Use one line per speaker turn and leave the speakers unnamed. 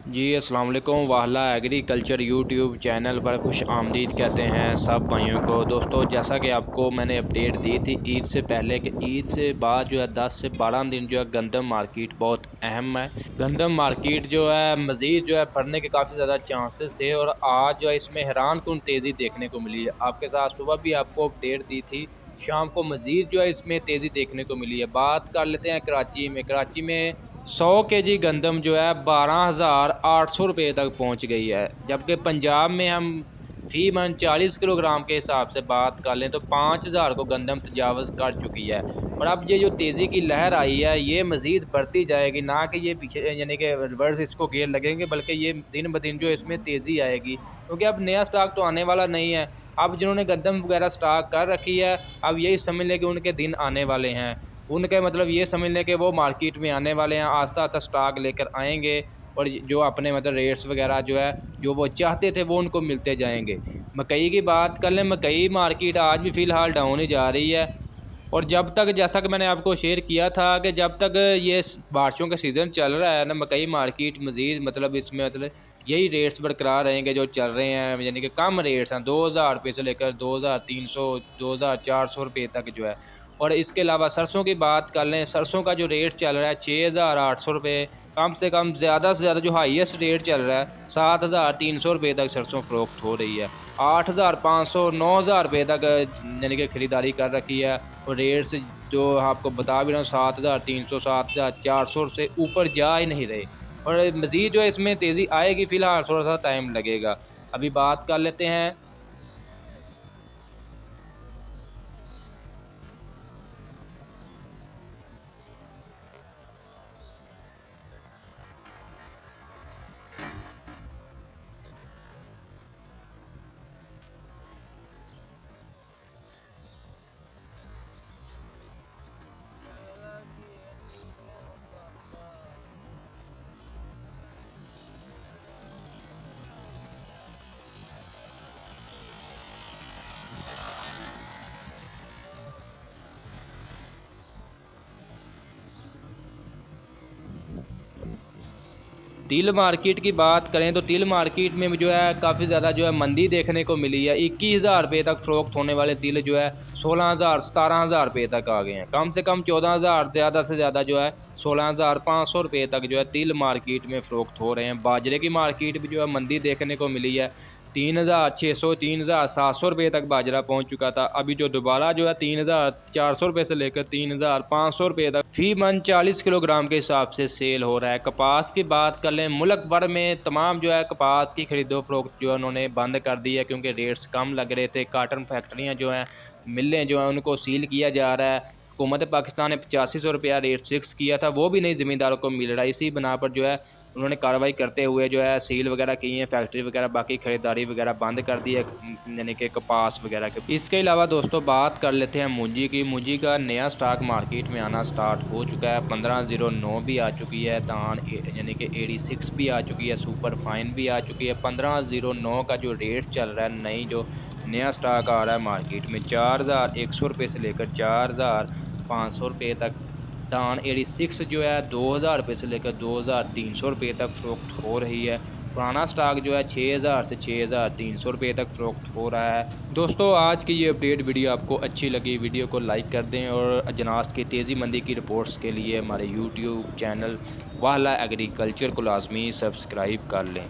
जी अस्सलाम वालेकुम। वाहला agriculture YouTube channel पर खुश आमदीद कहते हैं सब भाइयों को। दोस्तों, जैसा कि आपको मैंने अपडेट दी थी ईद से पहले कि ईद से बाद जो है 10 से 12 दिन जो है गंदम मार्केट बहुत अहम है। गंदम मार्केट जो है मज़ीद जो है बढ़ने के काफ़ी ज़्यादा चांसेस थे और आज जो है इसमें हैरान कुन तेज़ी देखने को मिली है। आपके साथ सुबह भी आपको अपडेट दी थी, शाम को मज़ीद जो है इसमें तेज़ी देखने को मिली है। बात कर लेते हैं कराची में 100 kg गंदम जो है 12,800 रुपये तक पहुंच गई है। जबकि पंजाब में हम फ़ी मन 40 किलोग्राम के हिसाब से बात कर लें तो 5,000 को गंदम तजावज़ कर चुकी है। और अब ये जो तेज़ी की लहर आई है ये मज़ीद बढ़ती जाएगी, ना कि ये पीछे यानी कि रिवर्स इसको गेयर लगेंगे, बल्कि ये दिन ब दिन जो इसमें तेज़ी आएगी, क्योंकि अब नया स्टॉक तो आने वाला नहीं है। अब जिन्होंने गंदम वगैरह स्टॉक कर रखी है, अब यही समझ लें कि उनके दिन आने वाले हैं। उनके मतलब ये समझ लें कि वो मार्केट में आने वाले हैं, आस्ता आस्ता स्टॉक लेकर आएंगे और जो अपने मतलब रेट्स वगैरह जो है जो वो चाहते थे वो उनको मिलते जाएंगे। मकई की बात कर लें, मकई मार्केट आज भी फ़िलहाल डाउन ही जा रही है। और जब तक, जैसा कि मैंने आपको शेयर किया था कि जब तक ये बारिशों का सीज़न चल रहा है ना, मकई मार्केट मज़ीद मतलब इसमें मतलब यही रेट्स बरकरार रहेंगे जो चल रहे हैं, यानी कि कम रेट्स हैं 2,000 रुपये से लेकर 2,300 2,400 रुपये तक जो है। और इसके अलावा सरसों की बात कर लें, सरसों का जो रेट चल रहा है 6,800 रुपये, कम से कम ज़्यादा से ज़्यादा जो हाईएस्ट रेट चल रहा है 7,300 रुपये तक सरसों फ़रोख्त हो रही है। 8,500 9,000 रुपये तक यानी कि ख़रीदारी कर रखी है। और रेट्स जो आपको बता भी रहा हूँ 7,300 7,400 से ऊपर जा ही नहीं रहे। और मज़ीद जो है इसमें तेज़ी आएगी, फ़िलहाल थोड़ा सा टाइम लगेगा। अभी बात कर लेते हैं तिल मार्केट की। बात करें तो तिल मार्केट में जो है काफ़ी ज़्यादा जो है मंदी देखने को मिली है। 21,000 रुपये तक फ़रोख्त होने वाले तिल जो है 16,000 17,000 रुपये तक आ गए हैं। कम से कम 14,000, ज़्यादा से ज़्यादा जो है 16,500 रुपये तक जो है तिल मार्केट में फ़रोख्त हो रहे हैं। बाजरे की मार्केट भी जो है मंदी देखने को मिली है। 3,600 3,700 रुपये तक बाजरा पहुंच चुका था। अभी जो दोबारा जो है 3,400 रुपये से लेकर 3,500 रुपये तक फ़ी मन 40 किलोग्राम के हिसाब से सेल हो रहा है। कपास की बात कर लें, मुल्क भर में तमाम जो है कपास की खरीदो फरोख्त जो है उन्होंने बंद कर दी है, क्योंकि रेट्स कम लग रहे थे। काटन फैक्ट्रियाँ जो हैं, मिलें जो हैं, उनको सील किया जा रहा है। हुकूमत पाकिस्तान ने 8500 रुपया रेट फिक्स किया था, वो भी नहीं ज़मींदारों को मिल रहा है। इसी बना पर जो है उन्होंने कार्रवाई करते हुए जो है सील वगैरह की है, फैक्ट्री वगैरह बाकी ख़रीदारी वगैरह बंद कर दी है, यानी कि कपास वगैरह के। इसके अलावा दोस्तों बात कर लेते हैं मूंजी की। मूंजी का नया स्टॉक मार्केट में आना स्टार्ट हो चुका है। 1509 भी आ चुकी है, दान यानी कि 86 भी आ चुकी है, सुपर फाइन भी आ चुकी है। 1509 का जो रेट चल रहा है, नई जो नया स्टॉक आ रहा है मार्केट में 4,100 रुपये से लेकर 4,500 रुपये तक। दान 86 जो है 2,000 रुपये से लेकर 2,300 रुपये तक फ़रोख्त हो रही है। पुराना स्टॉक जो है 6,000 से 6,300 रुपये तक फ़रोख्त हो रहा है। दोस्तों, आज की ये अपडेट वीडियो आपको अच्छी लगी, वीडियो को लाइक कर दें और अजनास की तेज़ी मंदी की रिपोर्ट्स के लिए हमारे यूट्यूब चैनल वाहला एग्रीकल्चर को लाजमी सब्सक्राइब कर लें।